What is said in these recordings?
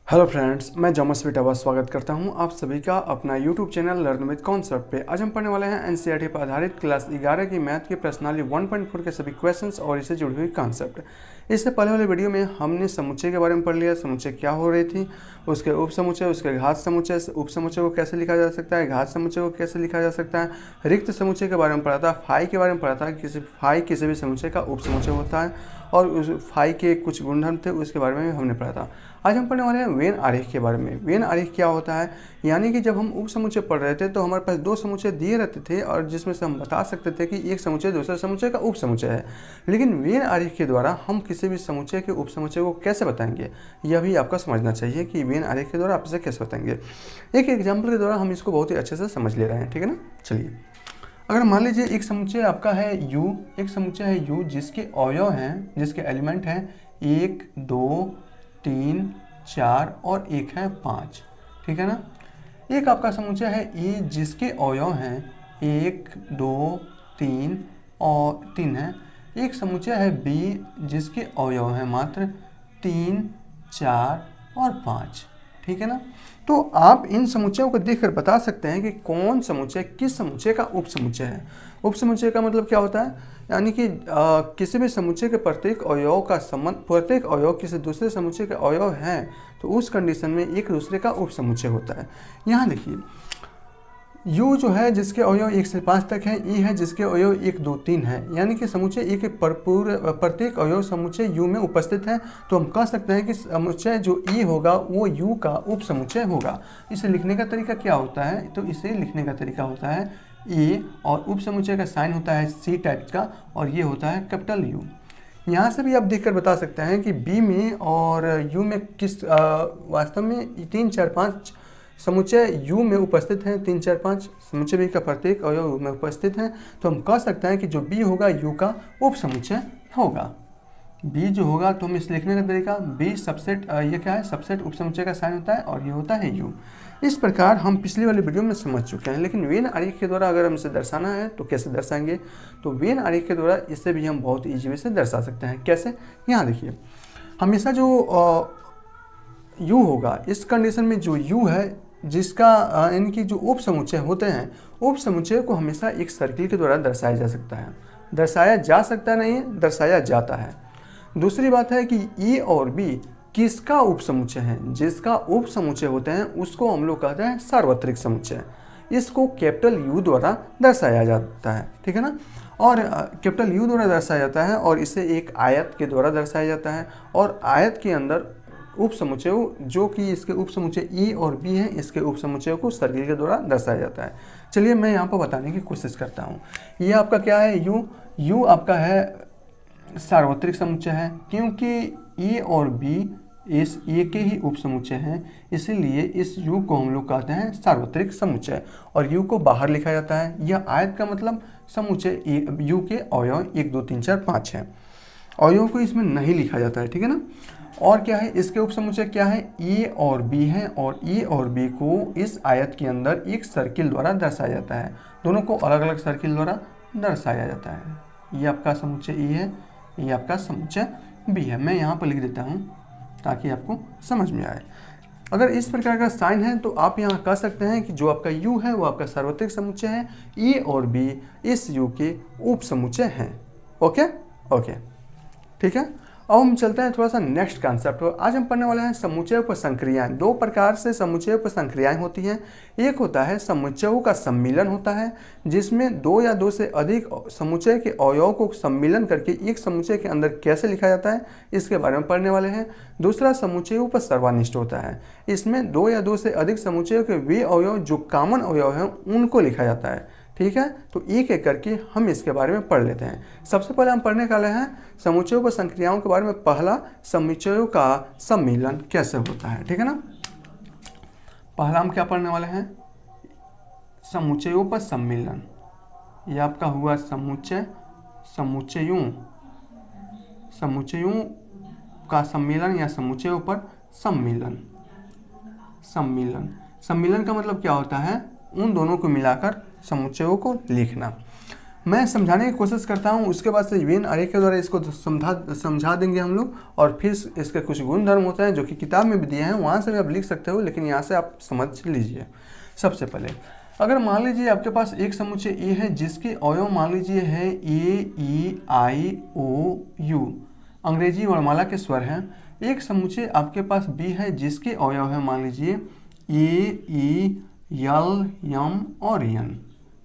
Hello friends, मैं जॉमस स्वीटावा स्वागत करता हूं आप सभी का अपना YouTube channel learn with concept पे। आज हम पढ़ने वाले हैं एनसीईआरटी पर आधारित क्लास 11 की मैथ की प्रश्नावली 1.4 के सभी क्वेश्चंस और इससे जुड़ी हुई कॉन्सेप्ट। इससे पहले वाले वीडियो में हमने समुच्चय के बारे में पढ़ लिया, समुच्चय क्या हो रही थी, उसके उप समुच्चय, उसके घात समुच्चय, उप समुच्चय को कैसे लिखा जा सकता है, घात समुच्चय को कैसे लिखा जा सकता है, रिक्त समुच्चय के बारे में पढ़ा था, फाई के बारे में पढ़ा था, फाई किसी भी समुच्चय का उप समुच्चय होता है और उस फाई के कुछ गुणधर्म थे उसके बारे में हमने पढ़ा था। आज हम पढ़ने वाले हैं वेन आरेख के बारे में। वेन आरेख क्या होता है, यानी कि जब हम उप समुच्चय पढ़ रहे थे तो हमारे पास दो समुच्चय दिए रहते थे और जिसमें से हम बता सकते थे कि एक समुच्चय दूसरे समुच्चय का उप समुच्चय है। लेकिन वेन आरेख के द्वारा हम किसी भी समुच्चय के उप समुच्चय को कैसे बताएंगे, यह भी आपको समझना चाहिए कि वेन आरेख के द्वारा आप इसे कैसे बताएंगे। एक एग्जाम्पल के द्वारा हम इसको बहुत ही अच्छे से समझ ले रहे हैं, ठीक है ना। चलिए, अगर मान लीजिए एक समुच्चय आपका है u, एक समुच्चय है u जिसके अवयव हैं, जिसके एलिमेंट हैं 1, 2, 3, 4 और एक है 5, ठीक है ना। एक आपका समुच्चय है ए जिसके अवयव हैं 1, 2, 3 और 3 है। एक समुच्चय है बी जिसके अवयव हैं मात्र 3, 4 और 5, ठीक है ना। तो आप इन समुच्चयों को देखकर बता सकते हैं कि कौन समुच्चय किस समुच्चय का उप समुच्चय है। उप समुच्चय का मतलब क्या होता है, यानी कि किसी भी समुच्चय के प्रत्येक अवयव का संबंध, प्रत्येक अवयव किसी दूसरे समुच्चय के अवयव हैं तो उस कंडीशन में एक दूसरे का उप समुच्चय होता है। यहाँ देखिए, u जो है जिसके अवयव 1 से 5 तक है, e है जिसके अवयव 1, 2, 3 है, यानी कि समुच्चय ए के प्रत्येक अवयव समुच्चय u में उपस्थित है। तो हम कह सकते हैं कि समुच्चय जो e होगा वो u का उप समुच्चय होगा। इसे लिखने का तरीका क्या होता है, तो इसे लिखने का तरीका होता है ए और उप समुच्चय का साइन होता है सी टाइप का और ये होता है कैपिटल U। यहाँ से भी आप देखकर बता सकते हैं कि बी में और u में किस वास्तव में 3, 4, 5 समुच्चय u में उपस्थित हैं। 3, 4, 5 समुच्चय b का प्रत्येक अवयव u में उपस्थित हैं। तो हम कह सकते हैं कि जो b होगा u का उप समुच्चय होगा। b जो होगा तो हम इस लिखने का तरीका b सबसेट, ये क्या है, सबसेट उप समुच्चय का साइन होता है और ये होता है u। इस प्रकार हम पिछले वाले वीडियो में समझ चुके हैं। लेकिन वेन आरेख के द्वारा अगर हम इसे दर्शाना है तो कैसे दर्शाएंगे, तो वेन आरेख के द्वारा इसे भी हम बहुत ईजी वे से दर्शा सकते हैं। कैसे, यहाँ देखिए, हमेशा जो u होगा इस कंडीशन में जो u है जिसका यानी कि जो उप समुच्चय होते हैं, उप समुच्चय को हमेशा एक सर्किल के द्वारा दर्शाया जा सकता है। दर्शाया जा सकता नहीं है, दर्शाया जाता है। दूसरी बात है कि e और b किसका उप समुच्चय है, जिसका उप समुच्चय होते हैं उसको हम लोग कहते हैं सार्वत्रिक समुच्चय। इसको कैपिटल U द्वारा दर्शाया जाता है, ठीक है ना। और कैपिटल U द्वारा दर्शाया जाता है और इसे एक आयत के द्वारा दर्शाया जाता है और आयत के अंदर उप समुच्चय जो कि इसके उप समुच्चय e और b हैं, इसके उप समुच्चय को सर्किल के द्वारा दर्शाया जाता है। चलिए मैं यहाँ पर बताने की कोशिश करता हूँ। ये आपका क्या है, u आपका है सार्वत्रिक समुच्चय है क्योंकि e और b इस ए के ही उप समुच्चय हैं, इसीलिए इस u को हम लोग कहते हैं सार्वत्रिक समुच्चय और u को बाहर लिखा जाता है। यह आयत का मतलब समुच्चय u के अवयव 1, 2, 3, 4, 5 हैं। अवयव को इसमें नहीं लिखा जाता है, ठीक है ना। और क्या है, इसके उप समुच्चय क्या है, ए और बी हैं और ए और बी को इस आयत के अंदर एक सर्किल द्वारा दर्शाया जाता है। दोनों को अलग अलग सर्किल द्वारा दर्शाया जाता है। ये आपका समुच्चय ए है, ये आपका समुच्चय बी है। मैं यहाँ पर लिख देता हूँ ताकि आपको समझ में आए। अगर इस प्रकार का साइन है तो आप यहाँ कह सकते हैं कि जो आपका u है वो आपका सार्वत्रिक समुच्चय है, e और b इस u के उप समुच्चय हैं। ओके, ठीक है। अब हम चलते हैं थोड़ा सा नेक्स्ट कॉन्सेप्ट। आज हम पढ़ने वाले हैं समुच्चयों पर संक्रियाएं। दो प्रकार से समुच्चयों पर संक्रियाएं होती हैं। एक होता है समुच्चयों का सम्मिलन होता है, जिसमें दो या दो से अधिक समुच्चय के अवयवों को सम्मिलन करके एक समुच्चय के अंदर कैसे लिखा जाता है इसके बारे में पढ़ने वाले हैं। दूसरा समुच्चयों पर सर्वनिष्ठ होता है। इसमें दो या दो से अधिक समुच्चयों के वे अवयव जो कॉमन अवयव हैं उनको लिखा जाता है, ठीक है। तो एक एक करके हम इसके बारे में पढ़ लेते हैं। सबसे पहले हम पढ़ने वाले हैं समुच्चयों पर संक्रियाओं के बारे में। पहला, समुच्चयों का सम्मिलन कैसे होता है, ठीक है ना। पहला हम क्या पढ़ने वाले हैं, समुच्चयों पर सम्मिलन। यह आपका हुआ समुच्चय, समुच्चयों का सम्मिलन या समुच्चयों पर सम्मिलन। सम्मिलन का मतलब क्या होता है, उन दोनों को मिलाकर समुच्चयों को लिखना। मैं समझाने की कोशिश करता हूँ, उसके बाद से वेन अरे के द्वारा इसको समझा देंगे हम लोग। और फिर इसके कुछ गुणधर्म होते हैं जो कि किताब में भी दिए हैं, वहाँ से भी आप लिख सकते हो, लेकिन यहाँ से आप समझ लीजिए। सबसे पहले अगर मान लीजिए आपके पास एक समुच्चय ए है जिसके अवयव मान लीजिए है ए ई आई ओ यू, अंग्रेजी वर्णमाला के स्वर हैं। एक समुच्चय आपके पास बी है जिसके अवयव है मान लीजिए ए ई यल यम और यन,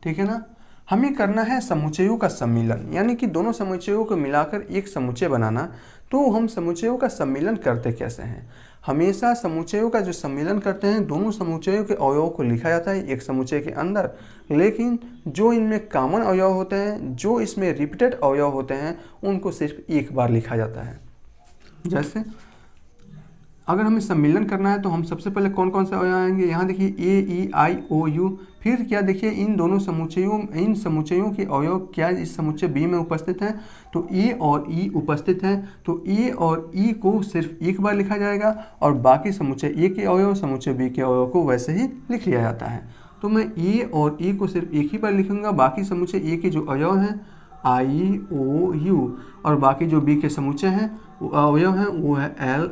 ठीक है ना। हमें करना है समुच्चयों का सम्मिलन, यानी कि दोनों समुच्चयों को मिलाकर एक समुच्चय बनाना। तो हम समुच्चयों का सम्मिलन करते कैसे हैं? हमेशा समुच्चयों का जो सम्मिलन करते हैं, दोनों समुच्चयों के अवयवों को लिखा जाता है एक समुच्चय के अंदर, लेकिन जो इनमें कॉमन अवयव होते हैं, जो इसमें रिपीटेड अवयव होते हैं, उनको सिर्फ एक बार लिखा जाता है। जैसे अगर हमें सम्मिलन करना है तो हम सबसे पहले कौन कौन से अवयव आएंगे, यहाँ देखिए ए ई आई ओ यू। फिर क्या देखिए इन दोनों समुच्चयों, इन समुच्चयों के अवयव क्या इस समुच्चय बी में उपस्थित हैं, तो ए और ई उपस्थित हैं। तो ए और ई को सिर्फ एक बार लिखा जाएगा और बाकी समुच्चय ए के अवयव समुच्चय बी के अवयव को वैसे ही लिख लिया जाता है। तो मैं ए और ई को सिर्फ एक ही बार लिखूंगा, बाकी समुच्चय ए के जो अवयव हैं आई ओ यू और बाकी जो बी के समुच्चय हैं अवयव हैं वो है एल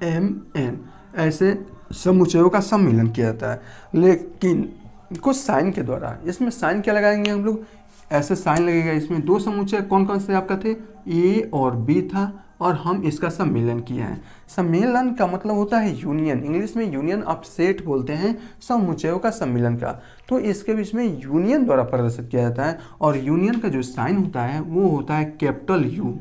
एम एन, ऐसे समुच्चयों का सम्मिलन किया जाता है। लेकिन कुछ साइन के द्वारा, इसमें साइन क्या लगाएंगे हम लोग, ऐसे साइन लगेगा। इसमें दो समुच्चय कौन कौन से आपका थे, ए और बी था और हम इसका सम्मिलन किया है। सम्मिलन का मतलब होता है यूनियन, इंग्लिश में यूनियन ऑफ सेट बोलते हैं समुच्चयों का सम्मिलन का। तो इसके बीच में यूनियन द्वारा प्रदर्शित किया जाता है और यूनियन का जो साइन होता है वो होता है कैपिटल यू,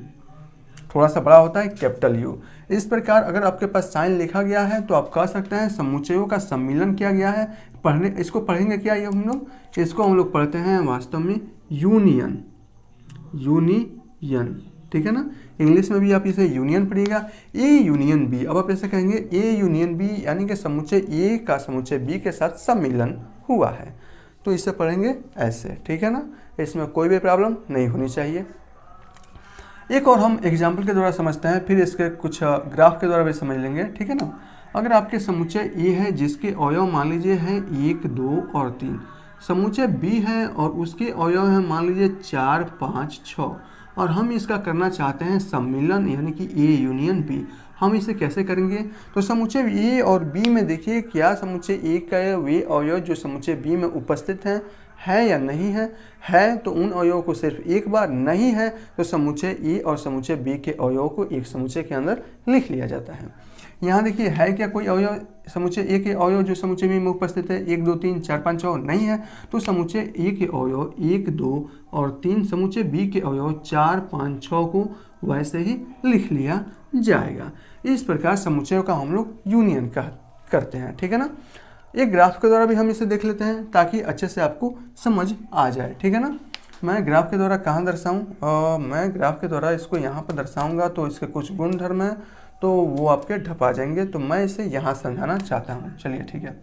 थोड़ा सा बड़ा होता है कैपिटल यू। इस प्रकार अगर आपके पास साइन लिखा गया है तो आप कह सकते हैं समुच्चयों का सम्मिलन किया गया है। पढ़ने इसको पढ़ेंगे क्या ये हम लोग, इसको हम लोग पढ़ते हैं वास्तव में यूनियन, यूनियन, ठीक है ना। इंग्लिश में भी आप इसे यूनियन पढ़िएगा, ए यूनियन बी। अब आप ऐसे कहेंगे ए यूनियन बी, यानी कि समुच्चय ए का समुच्चय बी के साथ सम्मिलन हुआ है। तो इसे पढ़ेंगे ऐसे, ठीक है ना। इसमें कोई भी प्रॉब्लम नहीं होनी चाहिए। एक और हम एग्जाम्पल के द्वारा समझते हैं, फिर इसके कुछ ग्राफ के द्वारा भी समझ लेंगे, ठीक है ना। अगर आपके समुच्चय ए है जिसके अवयव मान लीजिए है 1 2 और 3, समुच्चय बी है और उसके अवयव है मान लीजिए 4 5 6, और हम इसका करना चाहते हैं सम्मिलन, यानी कि ए यूनियन बी। हम इसे कैसे करेंगे, तो समुच्चय ए और बी में देखिए क्या समुच्चय ए का वे अवयव जो समुच्चय बी में उपस्थित हैं है या नहीं है तो उन अवयवों को सिर्फ एक बार, नहीं है तो समुच्चय ए और समुच्चय बी के अवयवों को एक समुच्चय के अंदर लिख लिया जाता है। यहाँ देखिए है क्या कोई अवयव समुच्चय ए के अवयव जो समुच्चय बी में उपस्थित है 1 2 3 4 5 6, नहीं है तो समुच्चय ए के अवयव 1 2 और 3, समुच्चय बी के अवयव 4 5 6 को वैसे ही लिख लिया जाएगा। इस प्रकार समुच्चयों का हम लोग यूनियन करते हैं, ठीक है ना। एक ग्राफ के द्वारा भी हम इसे देख लेते हैं ताकि अच्छे से आपको समझ आ जाए, ठीक है ना। मैं ग्राफ के द्वारा कहाँ दर्शाऊँ, मैं ग्राफ के द्वारा इसको यहाँ पर दर्शाऊँगा तो इसके कुछ गुणधर्म हैं तो वो आपके ढप आ जाएंगे, तो मैं इसे यहाँ समझाना चाहता हूँ। चलिए ठीक है,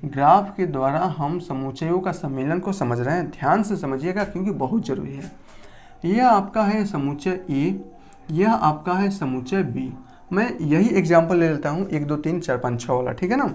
ग्राफ के द्वारा हम समुच्चयों का सम्मिलन को समझ रहे हैं। ध्यान से समझिएगा क्योंकि बहुत जरूरी है। यह आपका है समुच्चय ए, यह आपका है समुच्चय बी। मैं यही एग्जाम्पल ले लेता हूँ 1 2 3 4 5 6 वाला, ठीक है ना।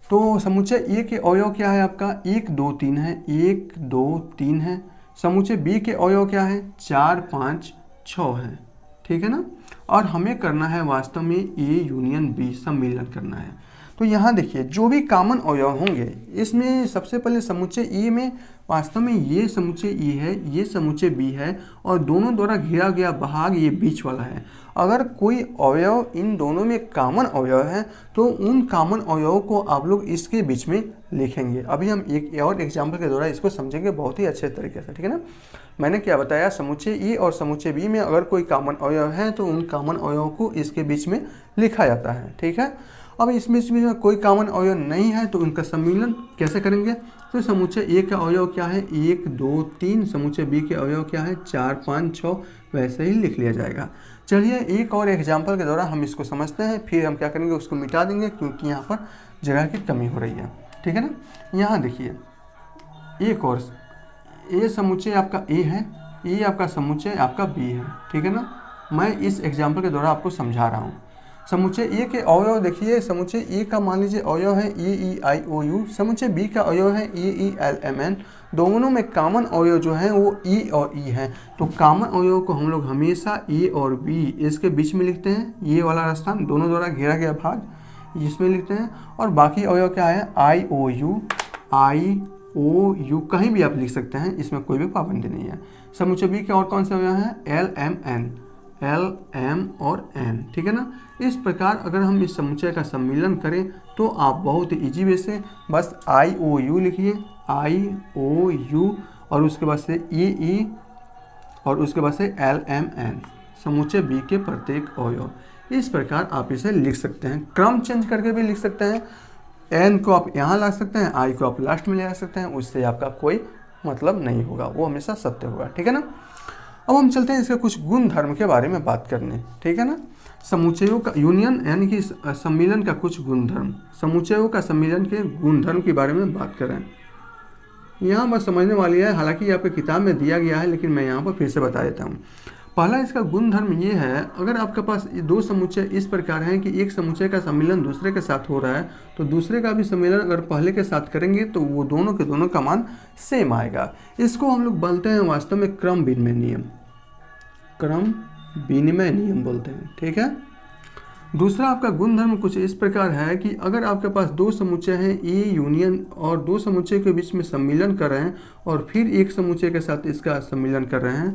तो समुच्चय ए के अवयव क्या है आपका 1 2 3 है, 1 2 3 है। समुच्चय बी के अवयव क्या है 4 5 6 है, ठीक है ना। और हमें करना है वास्तव में ए यूनियन बी सम्मिलन करना है। तो यहाँ देखिए जो भी कॉमन अवयव होंगे इसमें सबसे पहले समुच्चय ए में वास्तव में ये समुच्चय ए है, ये समुच्चय बी है और दोनों द्वारा घेरा गया भाग ये बीच वाला है। अगर कोई अवयव इन दोनों में कॉमन अवयव है तो उन कॉमन अवयवों को आप लोग इसके बीच में लिखेंगे। अभी हम एक और एग्जाम्पल के द्वारा इसको समझेंगे बहुत ही अच्छे तरीके से, ठीक है ना। मैंने क्या बताया, समुच्चय ए और समुच्चय बी में अगर कोई कॉमन अवयव है तो उन कॉमन अवयवों को इसके बीच में लिखा जाता है, ठीक है। अब इस बीच में कोई कॉमन अवयव नहीं है तो उनका सम्मिलन कैसे करेंगे, तो समुच्चय ए का अवयव क्या है 1 2 3, समुच्चय बी के अवयव क्या है 4 5 6, वैसे ही लिख लिया जाएगा। चलिए एक और एग्जाम्पल के द्वारा हम इसको समझते हैं, फिर हम क्या करेंगे उसको मिटा देंगे क्योंकि यहाँ पर जगह की कमी हो रही है, ठीक है ना। यहाँ देखिए एक और ए समुच्चय आपका ए है, ए आपका समुच्चय आपका बी है, ठीक है ना। मैं इस एग्जाम्पल के द्वारा आपको समझा रहा हूँ। समुच्चय ए के अवयव देखिए, समुच्चय ए का मान लीजिए अवयव है ए ई आई ओ यू, समुच्चय बी का अवयव है ए ई एल एम एन। दोनों में कॉमन अवयव जो है वो ई और ई है, तो कॉमन अवयव को हम लोग हमेशा ए और बी इसके बीच में लिखते हैं, ये वाला स्थान दोनों द्वारा घेरा गया भाग इसमें लिखते हैं। और बाकी अवयव क्या है, आई ओ यू कहीं भी आप लिख सकते हैं, इसमें कोई भी पाबंदी नहीं है। समुच्चय बी के और कौन से अवयव हैं, एल एम और एन, ठीक है ना। इस प्रकार अगर हम इस समुच्चय का सम्मिलन करें तो आप बहुत ही ईजी वे से बस आई ओ यू लिखिए, आई ओ यू और उसके बाद से ई और उसके बाद से एल एम एन, समुच्चय बी के प्रत्येक अवयव। इस प्रकार आप इसे लिख सकते हैं, क्रम चेंज करके भी लिख सकते हैं। एन को आप यहाँ ला सकते हैं, आई को आप लास्ट में ले आ सकते हैं, उससे आपका कोई मतलब नहीं होगा, वो हमेशा सत्य होगा, ठीक है ना। अब हम चलते हैं इसके कुछ गुण धर्म के बारे में बात करने, ठीक है ना। समुच्चयों का यूनियन यानी कि सम्मिलन का कुछ गुणधर्म, समुच्चयों का सम्मिलन के गुणधर्म के बारे में बात करें। यहाँ बस समझने वाली है, हालांकि आपके किताब में दिया गया है लेकिन मैं यहाँ पर फिर से बता देता हूँ। पहला इसका गुणधर्म ये है, अगर आपके पास दो समुच्चय इस प्रकार हैं कि एक समुच्चय का सम्मिलन दूसरे के साथ हो रहा है, तो दूसरे का भी सम्मिलन अगर पहले के साथ करेंगे तो वो दोनों के दोनों का मान सेम आएगा। इसको हम लोग बोलते हैं वास्तव में क्रम विनिमय नियम बोलते हैं, ठीक है। दूसरा आपका गुणधर्म कुछ इस प्रकार है कि अगर आपके पास दो समुच्चय हैं ए यूनियन और दो समुच्चय के बीच में सम्मिलन कर रहे हैं और फिर एक समुच्चय के साथ इसका सम्मिलन कर रहे हैं,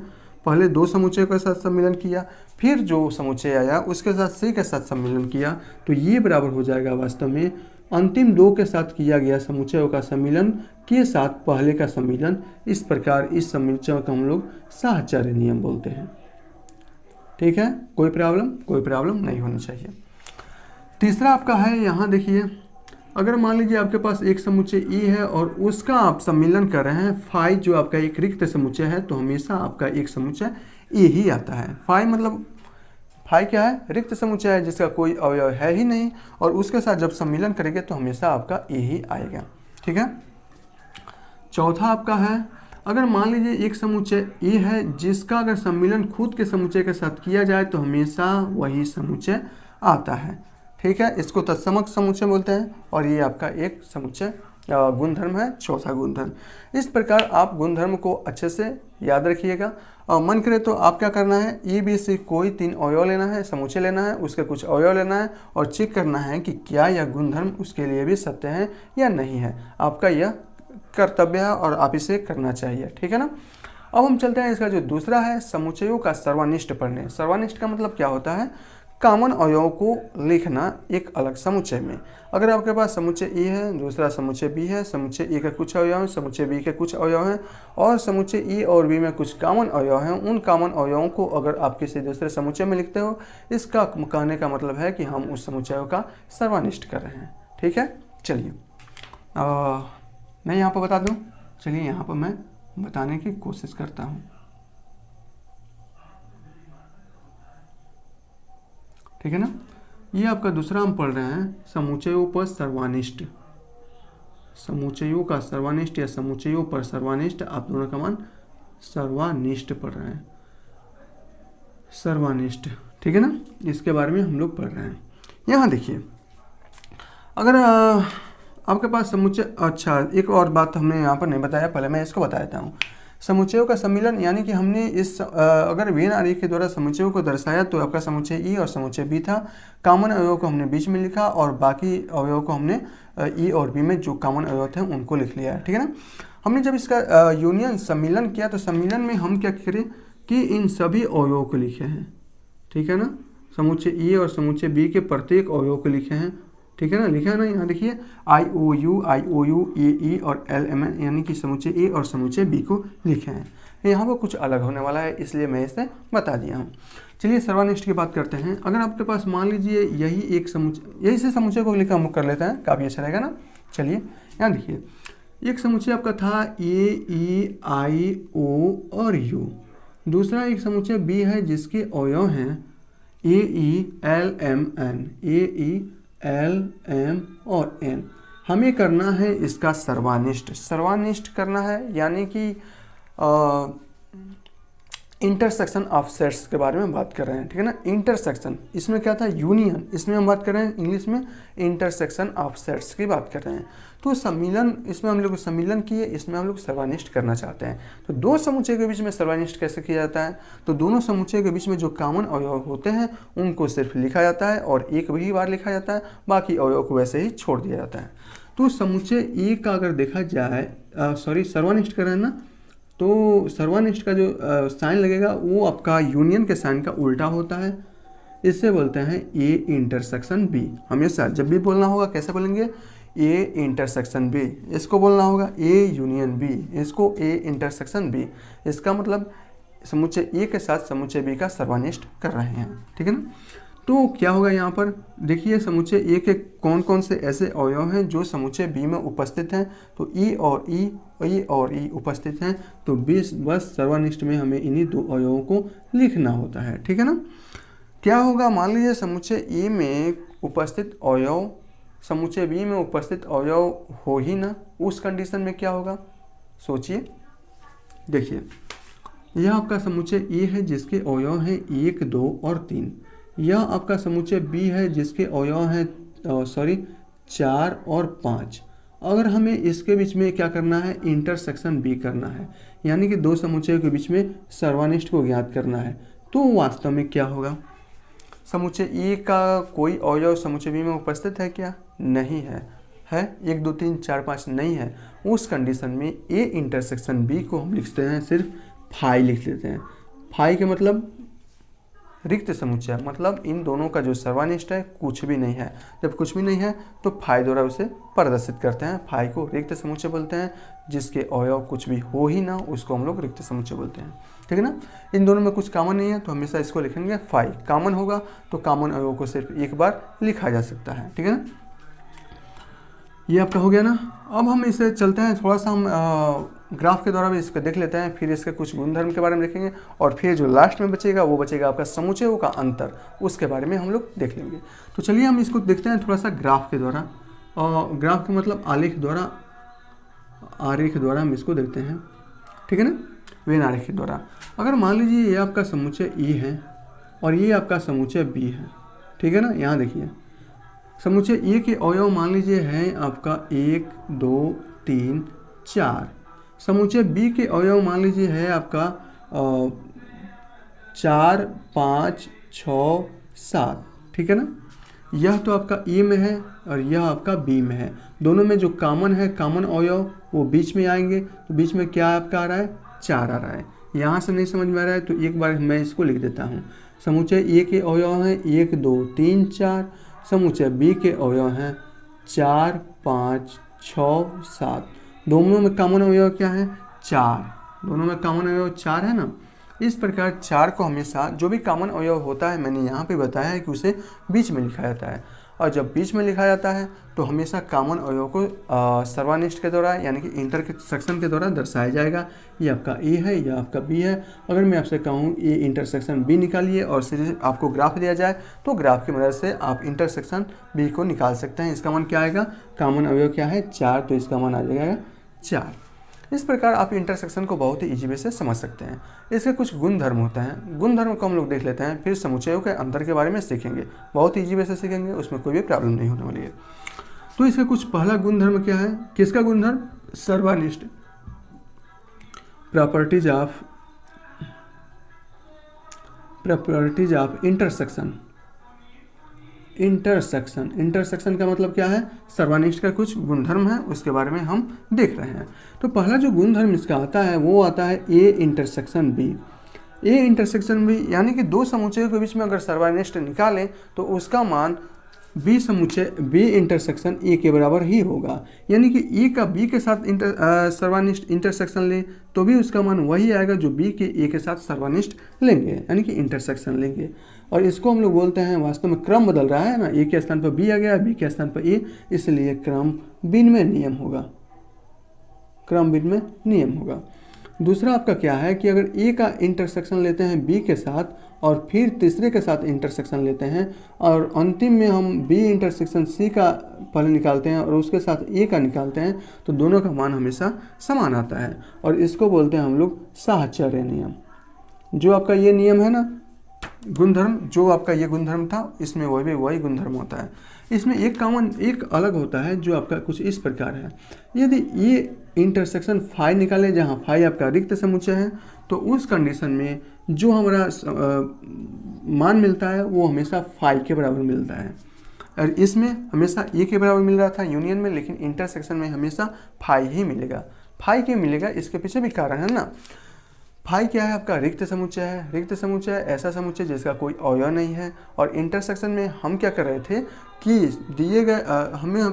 पहले दो समुच्चय के साथ सम्मिलन किया, फिर जो समुच्चय आया उसके साथ सी के साथ सम्मिलन किया, तो ये बराबर हो जाएगा वास्तव में अंतिम दो के साथ किया गया समुच्चयों का सम्मिलन के साथ पहले का सम्मिलन। इस प्रकार इस समुच्चय को हम लोग साहचर्य नियम बोलते हैं, ठीक है। कोई प्रॉब्लम नहीं होनी चाहिए। तीसरा आपका है, यहाँ देखिए, अगर मान लीजिए आपके पास एक समुच्चय ई है और उसका आप सम्मिलन कर रहे हैं फाई, जो आपका एक रिक्त समुच्चय है, तो हमेशा आपका एक समुच्चय ई ही आता है। फाई क्या है, रिक्त समुच्चय है जिसका कोई अवयव है ही नहीं, और उसके साथ जब सम्मिलन करेंगे तो हमेशा आपका ई ही आएगा, ठीक है। चौथा आपका है, अगर मान लीजिए एक समुच्चय ई है जिसका अगर सम्मिलन खुद के समुच्चय के साथ किया जाए तो हमेशा वही समुच्चय आता है, ठीक है। इसको तत्समक समुच्चय बोलते हैं और ये आपका एक समुच्चय गुणधर्म है, चौथा गुणधर्म। इस प्रकार आप गुणधर्म को अच्छे से याद रखिएगा। मन करे तो आप क्या करना है, ए बी सी कोई 3 अवयव लेना है, समुच्चय लेना है, उसके कुछ अवयव लेना है और चेक करना है कि क्या यह गुणधर्म उसके लिए भी सत्य है या नहीं है। आपका यह कर्तव्य है और आप इसे करना चाहिए, ठीक है ना। अब हम चलते हैं इसका जो दूसरा है, समुच्चयों का सर्वनिष्ठ पढ़ने। सर्वनिष्ठ का मतलब क्या होता है, कॉमन अवयव को लिखना एक अलग समुच्चय में। अगर आपके पास समुच्चय ए है, दूसरा समुच्चय बी है, समुच्चय ए के कुछ अवयव हैं, समुच्चय बी के कुछ अवयव हैं और समुच्चय ए और बी में कुछ कॉमन अवयव हैं, उन कॉमन अवयवों को अगर आप किसी दूसरे समुच्चय में लिखते हो, इसका कहने का मतलब है कि हम उस समुच्चयों का सर्वनिष्ठ कर रहे हैं, ठीक है। चलिए मैं यहाँ पर बता दूँ, चलिए यहाँ पर मैं बताने की कोशिश करता हूँ, ठीक है ना। ये आपका दूसरा हम पढ़ रहे हैं, समुच्चयों पर सर्वनिष्ठ। समुच्चयों का सर्वनिष्ठ या समुच्चयों पर सर्वनिष्ठ, आप दोनों का मान सर्वनिष्ठ पढ़ रहे हैं, सर्वनिष्ठ, ठीक है ना। इसके बारे में हम लोग पढ़ रहे हैं। यहाँ देखिए, अगर आपके पास समुच्चय, अच्छा एक और बात हमने यहाँ पर नहीं बताया, पहले मैं इसको बता देता हूँ। समुच्चयों का सम्मिलन यानी कि हमने इस अगर वेन आरेख के द्वारा समुच्चयों को दर्शाया तो आपका समुच्चय ई और समुच्चय बी था। कॉमन अवयव को हमने बीच में लिखा और बाकी अवयव को हमने ई और बी में जो कॉमन अवयव थे उनको लिख लिया है, ठीक है ना। हमने जब इसका यूनियन सम्मिलन किया तो सम्मिलन में हम क्या करें कि इन सभी अवयवों को लिखे हैं, ठीक है ना। समुच्चय ई और समुच्चय बी के प्रत्येक अवयव को लिखे हैं, ठीक है ना। लिखा है ना, यहाँ देखिए आई ओ यू ए और एल एम एन, यानी कि समुच्चय ए और समुच्चय बी को लिखे हैं। यहाँ पर कुछ अलग होने वाला है इसलिए मैं इसे बता दिया हूँ। चलिए सर्वनिष्ठ की बात करते हैं। अगर आपके पास मान लीजिए यही एक समुच्चय, यही से समुच्चय को लिखा हम कर लेते हैं, काफ़ी अच्छा रहेगा ना। चलिए यहाँ देखिए, एक समुच्चय आपका था ए ई आई ओ और यू, दूसरा एक समुच्चय बी है जिसके अवयव हैं ए ई एल एम एन, ए ई एल एम और एन। हमें करना है इसका सर्वनिष्ठ, सर्वनिष्ठ करना है, यानी कि इंटरसेक्शन ऑफ सेट्स के बारे में बात कर रहे हैं, ठीक है ना। इंटरसेक्शन, इसमें क्या था, यूनियन, इसमें हम बात कर रहे हैं इंग्लिश में इंटरसेक्शन ऑफ सेट्स की बात कर रहे हैं। तो सम्मिलन, इसमें हम लोग सम्मिलन किए, इसमें हम लोग सर्वनिष्ठ करना चाहते हैं। तो दो समुच्चय के बीच में सर्वनिष्ठ कैसे किया जाता है, तो दोनों समुच्चय के बीच में जो कॉमन अवयव होते हैं उनको सिर्फ लिखा जाता है और एक भी बार लिखा जाता है, बाकी अवयव को वैसे ही छोड़ दिया जाता है। तो समुच्चय ए का अगर देखा जाए, सर्वनिष्ठ कर रहे हैं ना, तो सर्वनिष्ठ का जो साइन लगेगा वो आपका यूनियन के साइन का उल्टा होता है। इससे बोलते हैं ए इंटरसेक्शन बी। हमेशा जब भी बोलना होगा कैसे बोलेंगे, ए इंटरसेक्शन बी। इसको बोलना होगा ए यूनियन बी, इसको ए इंटरसेक्शन बी। इसका मतलब समुच्चय ए के साथ समुच्चय बी का सर्वनिष्ठ कर रहे हैं, ठीक है ना। तो क्या होगा यहाँ पर देखिए, समुच्चय ए के कौन कौन से ऐसे अवयव हैं जो समुच्चय बी में उपस्थित हैं, तो ई और ई उपस्थित हैं। तो बस सर्वनिष्ठ में हमें इन्हीं दो अवयवों को लिखना होता है, ठीक है ना। क्या होगा, मान लीजिए समुच्चय ए में उपस्थित अवयव समुच्चय बी में उपस्थित अवयव हो ही ना, उस कंडीशन में क्या होगा, सोचिए। देखिए, यह आपका समुच्चय ए है जिसके अवयव हैं 1, 2 और 3। यह आपका समुच्चय बी है जिसके अवयव हैं 4 और 5। अगर हमें इसके बीच में क्या करना है, इंटरसेक्शन बी करना है, यानी कि दो समुच्चयों के बीच में सर्वनिष्ठ को ज्ञात करना है। तो वास्तव में क्या होगा, समुच्चय ए का कोई अवयव समुच्चय बी में उपस्थित है क्या, नहीं है। 1, 2, 3, 4, 5 नहीं है। उस कंडीशन में ए इंटरसेक्शन बी को हम लिखते हैं, सिर्फ फाई लिख लेते हैं। फाई के मतलब रिक्त समुच्चय, मतलब इन दोनों का जो सर्वनिष्ठ है कुछ भी नहीं है। जब कुछ भी नहीं है तो फाई द्वारा उसे प्रदर्शित करते हैं। फाई को रिक्त समुच्चय बोलते हैं, जिसके अवयव कुछ भी हो ही ना उसको हम लोग रिक्त समुच्चय बोलते हैं, ठीक है ना। इन दोनों में कुछ कॉमन नहीं है तो हमेशा इसको लिखेंगे फाई। कॉमन होगा तो कॉमन अवयव को सिर्फ एक बार लिखा जा सकता है, ठीक है ना। ये आपका हो गया ना। अब हम इसे चलते हैं, थोड़ा सा हम ग्राफ के द्वारा भी इसको देख लेते हैं, फिर इसके कुछ गुणधर्म के बारे में देखेंगे और फिर जो लास्ट में बचेगा वो बचेगा आपका समुच्चयों का अंतर, उसके बारे में हम लोग देख लेंगे। तो चलिए हम इसको देखते हैं थोड़ा सा ग्राफ के द्वारा, और ग्राफ के मतलब आरेख द्वारा हम इसको देखते हैं, ठीक है ना, वेन आरेख के द्वारा। अगर मान लीजिए ये आपका समुच्चय ए है और ये आपका समुच्चय बी है, ठीक है ना। यहाँ देखिए, समुच्चय ए के अवयव मान लीजिए हैं आपका 1, 2, 3, 4। समुच्चय बी के अवयव मान लीजिए है आपका 4, 5, 6, 7, ठीक है ना। यह तो आपका ए में है और यह आपका बी में है। दोनों में जो कॉमन है, कॉमन अवयव वो बीच में आएंगे। तो बीच में क्या आपका आ रहा है, 4 आ रहा है। यहाँ से नहीं समझ में आ रहा है तो एक बार मैं इसको लिख देता हूँ। समुच्चय ए के अवयव हैं 1, 2, 3, 4। समुच्चय बी के अवयव हैं 4, 5, 6, 7। दोनों में कॉमन अवयव क्या है, 4। दोनों में कॉमन अवयव 4 है ना। इस प्रकार 4 को हमेशा जो भी कॉमन अवयव होता है, मैंने यहाँ पे बताया है कि उसे बीच में लिखा जाता है। और जब बीच में लिखा जाता है तो हमेशा कॉमन अवयव को सर्वनिष्ठ के द्वारा यानी कि इंटरसेक्शन के द्वारा दर्शाया जाएगा। ये आपका ए है, यह आपका बी है। अगर मैं आपसे कहूँ ए इंटरसेक्शन बी निकालिए और सिर्फ आपको ग्राफ दिया जाए तो ग्राफ की मदद से आप इंटरसेक्शन बी को निकाल सकते हैं। इसका मान क्या आएगा, कॉमन अवयव क्या है, 4, तो इसका मान आ जाएगा 4। इस प्रकार आप इंटरसेक्शन को बहुत ही इजी वे से समझ सकते हैं। इसके कुछ गुणधर्म होते हैं, गुणधर्म को हम लोग देख लेते हैं, फिर समुच्चयों के अंतर के बारे में सीखेंगे। बहुत इजी वे से सीखेंगे, उसमें कोई भी प्रॉब्लम नहीं होने वाली है। तो इसका कुछ पहला गुणधर्म क्या है, किसका गुणधर्म, सर्वनिष्ठ। प्रॉपर्टीज ऑफ इंटरसेक्शन का मतलब क्या है, सर्वनिष्ठ का कुछ गुणधर्म है, उसके बारे में हम देख रहे हैं। तो पहला जो गुणधर्म इसका आता है वो आता है A intersection B. A intersection B यानी कि दो समुच्चयों के बीच में अगर सर्वनिष्ठ निकालें तो उसका मान बी समुच्चय बी इंटरसेक्शन ए के बराबर ही होगा। यानी कि ए का बी के साथ सर्वनिष्ठ इंटरसेक्शन ले तो भी उसका मान वही आएगा जो बी के ए के साथ सर्वनिष्ठ लेंगे, यानी कि इंटरसेक्शन लेंगे। और इसको हम लोग बोलते हैं, वास्तव में क्रम बदल रहा है ना, ए के स्थान पर बी आ गया, बी के स्थान पर ए, इसलिए क्रम विनिमय नियम होगा, क्रम विनिमय नियम होगा। दूसरा आपका क्या है कि अगर ए का इंटरसेक्शन लेते हैं बी के साथ और फिर तीसरे के साथ इंटरसेक्शन लेते हैं और अंतिम में हम बी इंटरसेक्शन सी का पहले निकालते हैं और उसके साथ ए का निकालते हैं तो दोनों का मान हमेशा समान आता है और इसको बोलते हैं हम लोग साहचर्य नियम। जो आपका ये नियम है ना, गुणधर्म, जो आपका ये गुणधर्म था, इसमें वही गुणधर्म होता है। इसमें एक अलग होता है जो आपका कुछ इस प्रकार है। यदि ये इंटरसेक्शन फाई निकाले जहाँ फाई आपका रिक्त समुच्चय है, तो उस कंडीशन में जो हमारा मान मिलता है वो हमेशा फाई के बराबर मिलता है। और इसमें हमेशा ए के बराबर मिल रहा था यूनियन में, लेकिन इंटरसेक्शन में हमेशा फाई ही मिलेगा। फाई क्यों मिलेगा, इसके पीछे भी कारण है ना। फाई क्या है, आपका रिक्त समुच्चय है। रिक्त समुच्चय ऐसा समुच्चय जिसका कोई अवयव नहीं है। और इंटरसेक्शन में हम क्या कर रहे थे कि दिए गए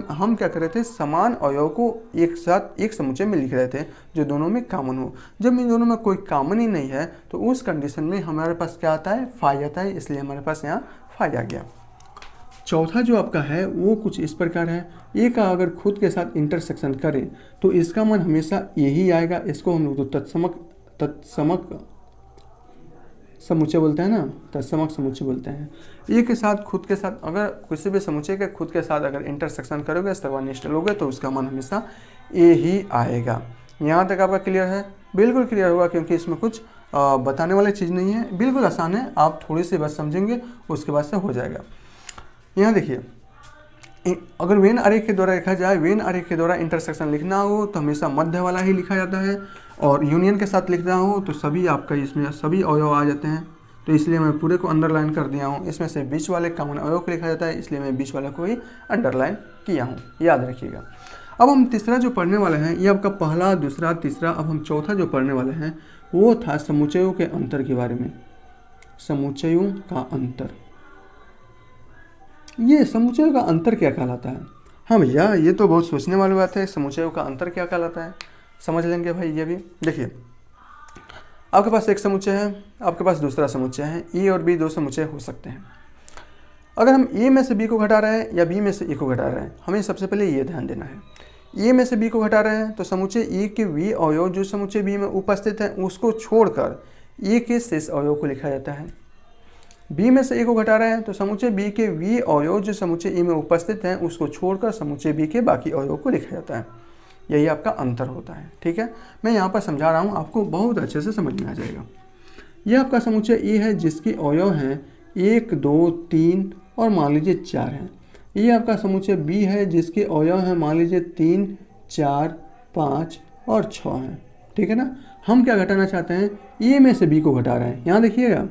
हम क्या कर रहे थे, समान अवयव को एक साथ एक समुच्चय में लिख रहे थे जो दोनों में कॉमन हो। जब इन दोनों में कोई कॉमन ही नहीं है तो उस कंडीशन में हमारे पास क्या आता है, फाई आता है, इसलिए हमारे पास यहाँ फाई आ गया। चौथा जो आपका है वो कुछ इस प्रकार है। ए का अगर खुद के साथ इंटरसेक्शन करें तो इसका मान हमेशा यही आएगा। इसको हम लोग तो तत्समक समुच्चय बोलते हैं ना, तत्समक समुच्चय बोलते हैं। ए के साथ खुद के साथ अगर किसी भी समुच्चय के खुद के साथ अगर इंटरसेक्शन करोगे, सर्वनिष्ठ लोगे, तो उसका मान हमेशा ए ही आएगा। यहाँ तक आपका क्लियर है? बिल्कुल क्लियर होगा, क्योंकि इसमें कुछ बताने वाली चीज़ नहीं है, बिल्कुल आसान है। आप थोड़ी सी बस समझेंगे उसके बाद से हो जाएगा। यहाँ देखिए, अगर वेन आरेख के द्वारा लिखा जाए, वेन आरेख के द्वारा इंटरसेक्शन लिखना हो तो हमेशा मध्य वाला ही लिखा जाता है, और यूनियन के साथ लिखना हो तो सभी आपका इसमें सभी अवयव आ जाते हैं। तो इसलिए मैं पूरे को अंडरलाइन कर दिया हूँ। इसमें से बीच वाले कॉमन अवयव को लिखा जाता है, इसलिए मैं बीच वाले को ही अंडरलाइन किया हूँ, याद रखिएगा। अब हम तीसरा जो पढ़ने वाले हैं, ये आपका पहला, दूसरा, तीसरा। अब हम चौथा जो पढ़ने वाले हैं वो था समुच्चयों के अंतर के बारे में। समुच्चयों का अंतर, ये समुच्चयों का अंतर क्या कहलाता है? हाँ भैया, ये तो बहुत सोचने वाली बात है। समुच्चयों का अंतर क्या कहलाता है, समझ लेंगे भाई। ये भी देखिए, आपके पास एक समुच्चय है, आपके पास दूसरा समुच्चय है। ए और बी दो समुच्चय हो सकते हैं। अगर हम ए में से बी को घटा रहे हैं या बी में से ए को घटा रहे हैं, हमें सबसे पहले ये ध्यान देना है। ए में से बी को घटा रहे हैं तो समुच्चय ए के वी अवयव जो समुच्चय बी में उपस्थित है उसको छोड़कर ए के शेष अवयव को लिखा जाता है। बी में से ए को घटा रहे हैं तो समुच्चय बी के वी अवयव जो समुच्चय ए में उपस्थित हैं उसको छोड़कर समुच्चय बी के बाकी अवयव को लिखा जाता है। यही आपका अंतर होता है, ठीक है। मैं यहाँ पर समझा रहा हूँ, आपको बहुत अच्छे से समझ में आ जाएगा। यह आपका समुच्चय ए है जिसके अवयव हैं 1, 2, 3 और मान लीजिए 4 हैं। ये आपका समुच्चय बी है जिसके अवयव हैं मान लीजिए 3, 4, 5 और 6 हैं, ठीक है ना। हम क्या घटाना चाहते हैं, ए में से बी को घटा रहे हैं। यहाँ देखिएगा,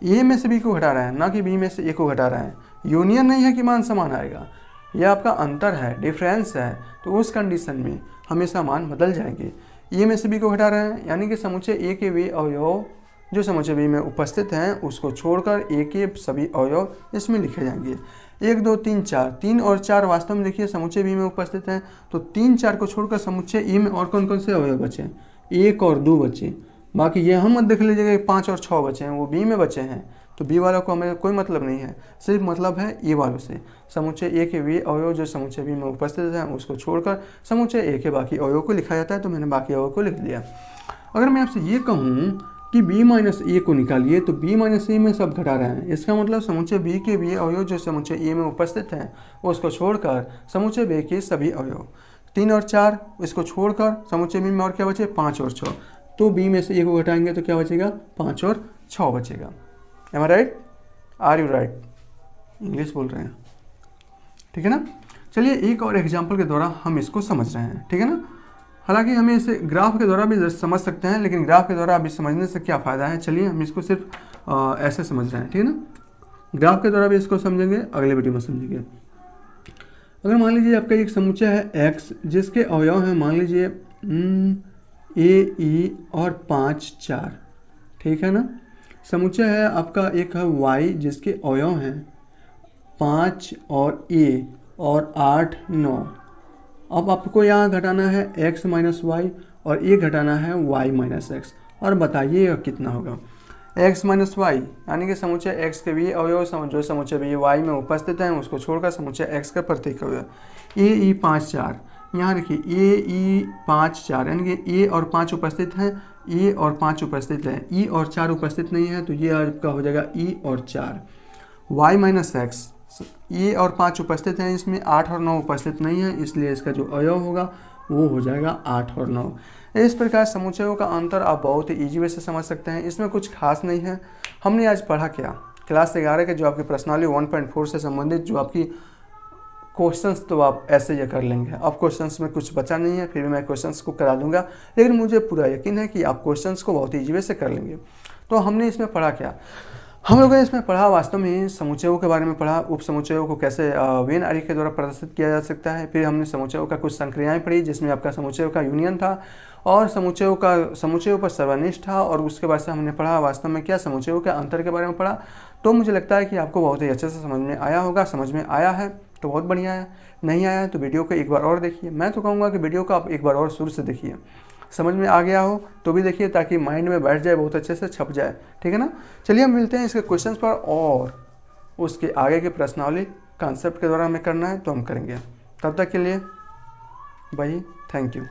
ए में से बी को घटा रहे हैं, ना कि बी में से ए को घटा रहे हैं। यूनियन नहीं है कि मान समान आएगा, यह आपका अंतर है, डिफरेंस है। तो उस कंडीशन में हमेशा मान बदल जाएंगे। ए में से बी को घटा रहे हैं यानी कि समुच्चय ए के वे अवयव जो समुच्चय बी में उपस्थित हैं उसको छोड़कर ए के सभी अवयव इसमें लिखे जाएंगे। 1, 2, 3, 4, 3 और 4 वास्तव में देखिए समुच्चय बी में उपस्थित हैं, तो 3, 4 को छोड़कर समुच्चय ए में और कौन कौन से अवयव बचे? 1 और 2 बचे। बाकी ये हम मत देख लीजिएगा 5 और 6 बचे हैं, वो बी में बचे हैं। तो बी वालों को हमें कोई मतलब नहीं है, सिर्फ मतलब है ए वालों से। समुच्चय ए के वे अवयव जो समुच्चय बी में उपस्थित हैं उसको छोड़कर समुच्चय ए के बाकी अवयव को लिखा जाता है। तो मैंने बाकी अवयव को लिख दिया। अगर मैं आपसे ये कहूँ कि b माइनस ए को निकालिए, तो b माइनस ए में सब घटा रहे हैं। इसका मतलब समुच्चय b के वे अवयव जो समुच्चय ए में उपस्थित हैं उसको छोड़कर समुच्चय b के सभी अवयव 3 और 4 इसको छोड़कर समुच्चय b में और क्या बचे? 5 और 6। तो b में से ए को घटाएंगे तो क्या बचेगा? 5 और 6 बचेगा। Am I right? Are you right? English बोल रहे हैं, ठीक है ना। चलिए एक और एग्जाम्पल के द्वारा हम इसको समझ रहे हैं, ठीक है ना। हालांकि हमें इसे ग्राफ के द्वारा भी समझ सकते हैं, लेकिन ग्राफ के द्वारा अभी समझने से क्या फ़ायदा है। चलिए हम इसको सिर्फ ऐसे समझ रहे हैं, ठीक है ना। ग्राफ के द्वारा भी इसको समझेंगे, अगले वीडियो में समझेंगे। अगर मान लीजिए आपका एक समुच्चय है x जिसके अवयव हैं मान लीजिए a, e और 5, 4, ठीक है ना। समुच्चय है आपका एक है y जिसके अवयव हैं 5 और a और 8, 9। अब आपको यहाँ घटाना है x माइनस वाई और ये घटाना है y माइनस एक्स, और बताइए कितना होगा। x माइनस वाई यानी कि समुच्चय x के भी अवयव जो समुच्चय भी y में उपस्थित हैं उसको छोड़कर समुच्चय x का प्रत्येक अवयव a, e, 5, 4। यहाँ देखिए a, e, 5, 4 यानी कि a और 5 उपस्थित हैं, a और 5 उपस्थित है, e और 4 उपस्थित नहीं है, तो ये आपका हो जाएगा e और 4। y माइनस एक्स, ये और 5 उपस्थित हैं, इसमें 8 और 9 उपस्थित नहीं है, इसलिए इसका जो अवयव होगा वो हो जाएगा 8 और 9। इस प्रकार समुच्चयों का अंतर आप बहुत ही ईजी वे से समझ सकते हैं, इसमें कुछ खास नहीं है। हमने आज पढ़ा क्या, क्लास 11 के जो आपकी प्रश्नावली 1.4 से संबंधित जो आपकी क्वेश्चंस तो आप ऐसे ही कर लेंगे। अब क्वेश्चंस में कुछ बचा नहीं है, फिर भी मैं क्वेश्चंस को करा दूंगा, लेकिन मुझे पूरा यकीन है कि आप क्वेश्चंस को बहुत ईजी वे से कर लेंगे। तो हमने इसमें पढ़ा क्या, हम लोगों ने इसमें पढ़ा वास्तव में समुच्चयों के बारे में पढ़ा, उप समुच्चयों को कैसे वेन आरेख के द्वारा प्रदर्शित किया जा सकता है। फिर हमने समुच्चयों का कुछ संक्रियाएं पढ़ी जिसमें आपका समुच्चयों का यूनियन था और समुच्चयों पर सर्वनिष्ठ था, और उसके बाद से हमने पढ़ा वास्तव में क्या समुच्चयों के अंतर के बारे में पढ़ा। तो मुझे लगता है कि आपको बहुत ही अच्छे से समझ में आया होगा। समझ में आया है तो बहुत बढ़िया है, नहीं आया है तो वीडियो को एक बार और देखिए। मैं तो कहूँगा कि वीडियो को आप एक बार और शुरू से देखिए, समझ में आ गया हो तो भी देखिए ताकि माइंड में बैठ जाए, बहुत अच्छे से छप जाए, ठीक है ना। चलिए हम मिलते हैं इसके क्वेश्चंस पर, और उसके आगे की प्रश्नावली कॉन्सेप्ट के द्वारा हमें करना है तो हम करेंगे। तब तक के लिए भाई थैंक यू।